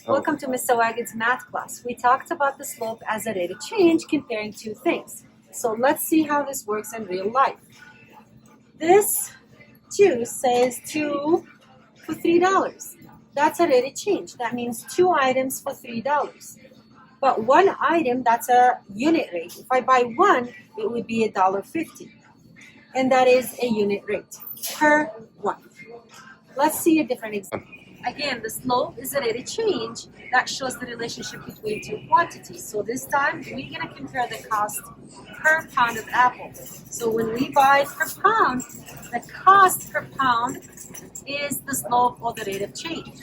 Welcome to Mr. Wagon's math class. We talked about the slope as a rate of change comparing two things. So let's see how this works in real life. This 2 says 2 for $3. That's a rate of change. That means 2 items for $3. But one item, that's a unit rate. If I buy one, it would be $1.50. And that is a unit rate per one. Let's see a different example. Again, the slope is a rate of change that shows the relationship between two quantities. So this time, we're going to compare the cost per pound of apple. So when we buy per pound, the cost per pound is the slope or the rate of change.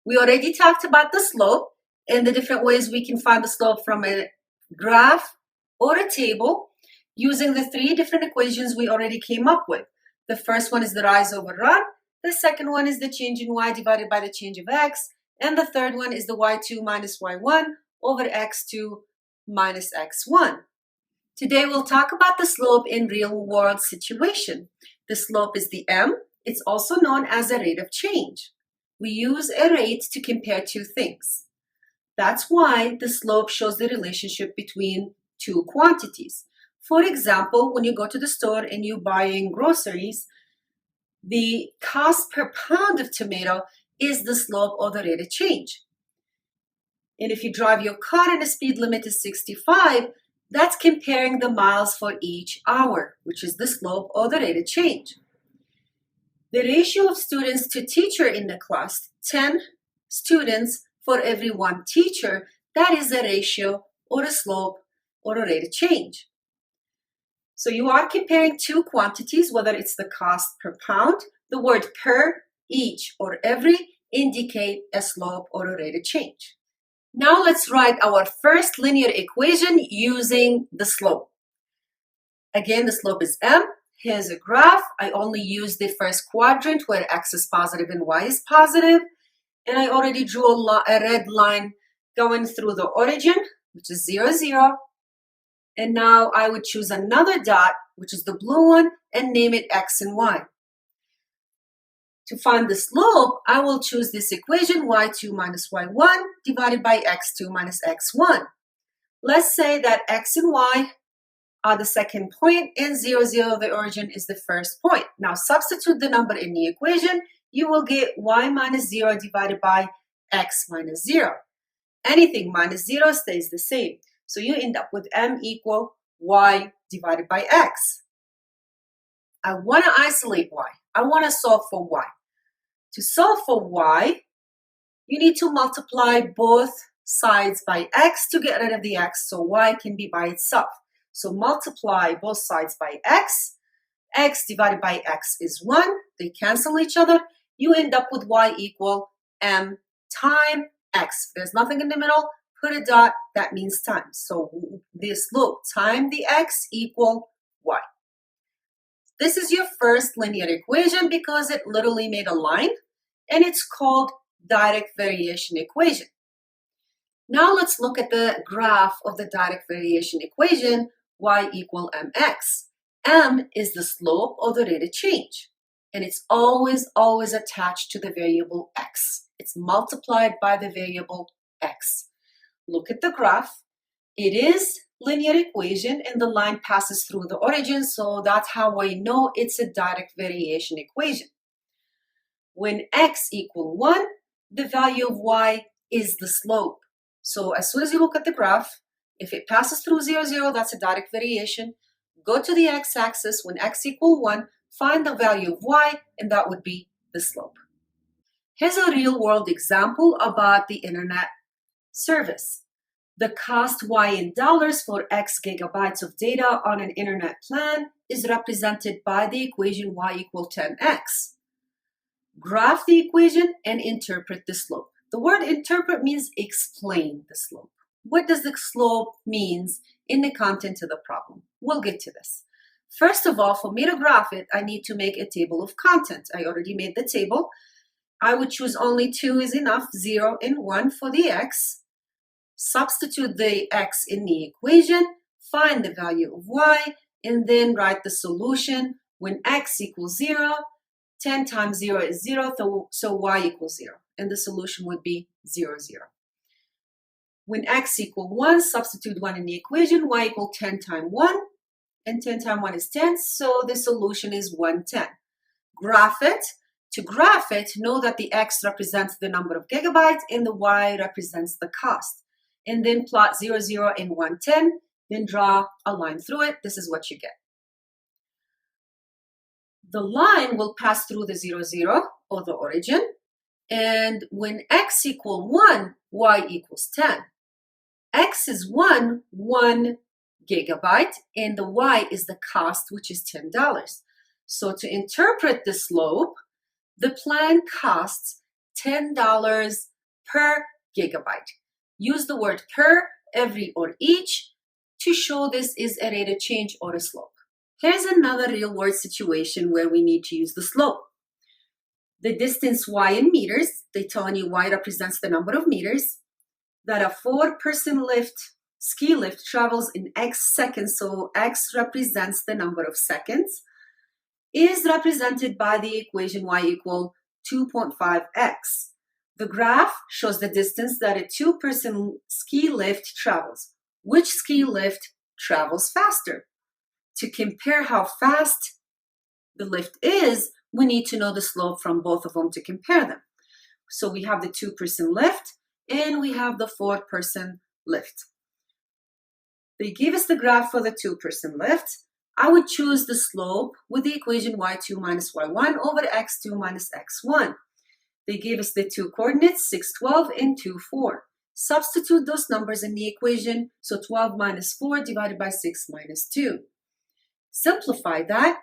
We already talked about the slope and the different ways we can find the slope from a graph or a table using the 3 different equations we already came up with. The first one is the rise over run. The second one is the change in y divided by the change of x. And the third one is the y2 minus y1 over x2 minus x1. Today we'll talk about the slope in real-world situation. The slope is the m. It's also known as a rate of change. We use a rate to compare two things. That's why the slope shows the relationship between two quantities. For example, when you go to the store and you're buying groceries, the cost per pound of tomato is the slope or the rate of change. And if you drive your car and the speed limit is 65, that's comparing the miles for each hour, which is the slope or the rate of change. The ratio of students to teacher in the class, 10 students for every 1 teacher, that is a ratio or a slope or a rate of change. So you are comparing two quantities, whether it's the cost per pound, the word per, each, or every indicate a slope or a rate of change. Now let's write our first linear equation using the slope. Again, the slope is m. Here's a graph. I only use the first quadrant where x is positive and y is positive. And I already drew a red line going through the origin, which is 0, 0. And now I would choose another dot, which is the blue one, and name it x and y. To find the slope, I will choose this equation, y2 minus y1 divided by x2 minus x1. Let's say that x and y are the second point and 0, 0, the origin is the first point. Now substitute the number in the equation, you will get y minus 0 divided by x minus 0. Anything minus 0 stays the same. So you end up with m equal y divided by x. I want to isolate y. I want to solve for y. To solve for y, you need to multiply both sides by x to get rid of the x so y can be by itself. So multiply both sides by x. X divided by x is 1. They cancel each other. You end up with y equal m times x. There's nothing in the middle. Put a dot, that means times. So the slope times the x equal y. This is your first linear equation because it literally made a line, and it's called direct variation equation. Now let's look at the graph of the direct variation equation, y equal mx. M is the slope or the rate of change, and it's always attached to the variable x. It's multiplied by the variable x. Look at the graph. It is linear equation and the line passes through the origin, so that's how I know it's a direct variation equation. When x equal 1, the value of y is the slope. So as soon as you look at the graph, if it passes through 0, 0, that's a direct variation. Go to the x-axis when x equal 1, find the value of y, and that would be the slope. Here's a real-world example about the internet service. The cost y in dollars for x gigabytes of data on an internet plan is represented by the equation y equal 10x. Graph the equation and interpret the slope. The word interpret means explain the slope. What does the slope means in the content of the problem? We'll get to this. First of all, for me to graph it, I need to make a table of contents. I already made the table. I would choose only 2 is enough, 0 and 1 for the x. Substitute the x in the equation, find the value of y, and then write the solution when x equals 0, 10 times 0 is 0, so y equals 0. And the solution would be 0, 0. When x equals 1, substitute 1 in the equation, y equals 10 times 1, and 10 times 1 is 10, so the solution is 110. Graph it. To graph it, know that the x represents the number of gigabytes and the y represents the cost. And then plot 0, 0, and 110, then draw a line through it. This is what you get. The line will pass through the 0, 0, or the origin, and when x equals 1, y equals 10. X is 1 gigabyte, and the y is the cost, which is $10. So to interpret the slope, the plan costs $10 per gigabyte. Use the word per, every, or each to show this is a rate of change or a slope. Here's another real-world situation where we need to use the slope. The distance y in meters, they're telling you y represents the number of meters, that a 4-person ski lift travels in x seconds, so x represents the number of seconds, is represented by the equation y equal 2.5x. The graph shows the distance that a 2-person ski lift travels. Which ski lift travels faster? To compare how fast the lift is, we need to know the slope from both of them to compare them. So we have the 2-person lift and we have the 4-person lift. They give us the graph for the 2-person lift. I would choose the slope with the equation y2 minus y1 over x2 minus x1. They gave us the two coordinates, 6, 12, and 2, 4. Substitute those numbers in the equation, so 12 minus 4 divided by 6 minus 2. Simplify that,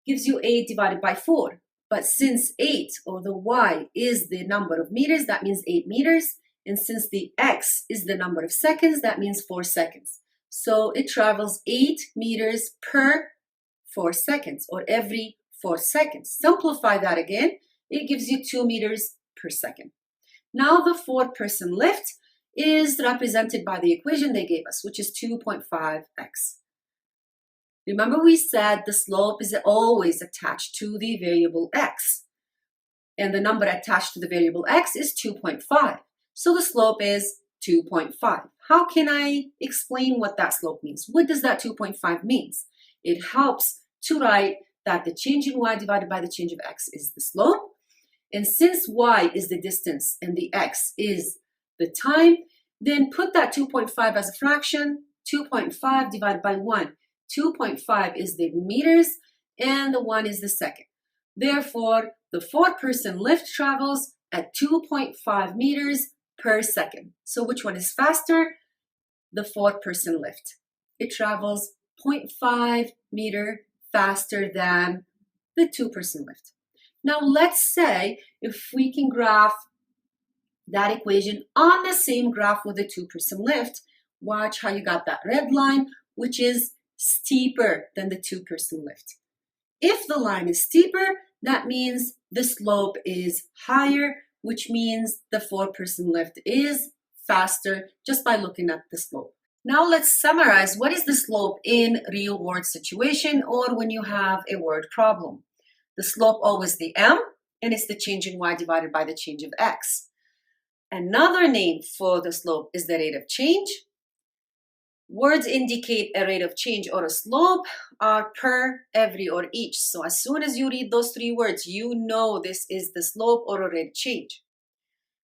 gives you 8 divided by 4. But since 8, or the y, is the number of meters, that means 8 meters. And since the x is the number of seconds, that means 4 seconds. So it travels 8 meters per 4 seconds, or every 4 seconds. Simplify that again, it gives you 2 meters per second. Now the 4-person lift is represented by the equation they gave us, which is 2.5x. Remember we said the slope is always attached to the variable x. And the number attached to the variable x is 2.5. So the slope is 2.5. How can I explain what that slope means? What does that 2.5 means? It helps to write that the change in y divided by the change of x is the slope. And since y is the distance and the x is the time, then put that 2.5 as a fraction. 2.5 divided by 1. 2.5 is the meters and the 1 is the second. Therefore, the 4-person lift travels at 2.5 meters per second. So which one is faster? The 4-person lift. It travels 0.5 meter faster than the 2-person lift. Now let's say if we can graph that equation on the same graph with the 2-person lift, watch how you got that red line, which is steeper than the 2-person lift. If the line is steeper, that means the slope is higher, which means the 4-person lift is faster just by looking at the slope. Now let's summarize what is the slope in real world situation or when you have a word problem. The slope always the m, and it's the change in y divided by the change of x. Another name for the slope is the rate of change. Words indicate a rate of change or a slope are per, every, or each. So as soon as you read those 3 words, you know this is the slope or a rate of change.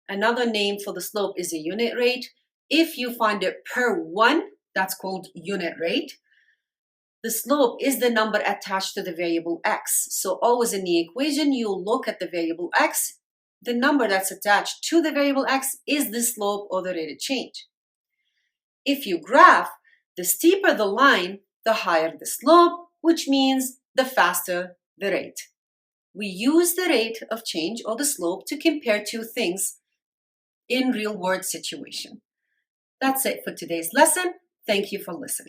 Another name for the slope is a unit rate. If you find it per 1, that's called unit rate. The slope is the number attached to the variable x. So always in the equation, you look at the variable x. The number that's attached to the variable x is the slope or the rate of change. If you graph, the steeper the line, the higher the slope, which means the faster the rate. We use the rate of change or the slope to compare 2 things in real world situation. That's it for today's lesson. Thank you for listening.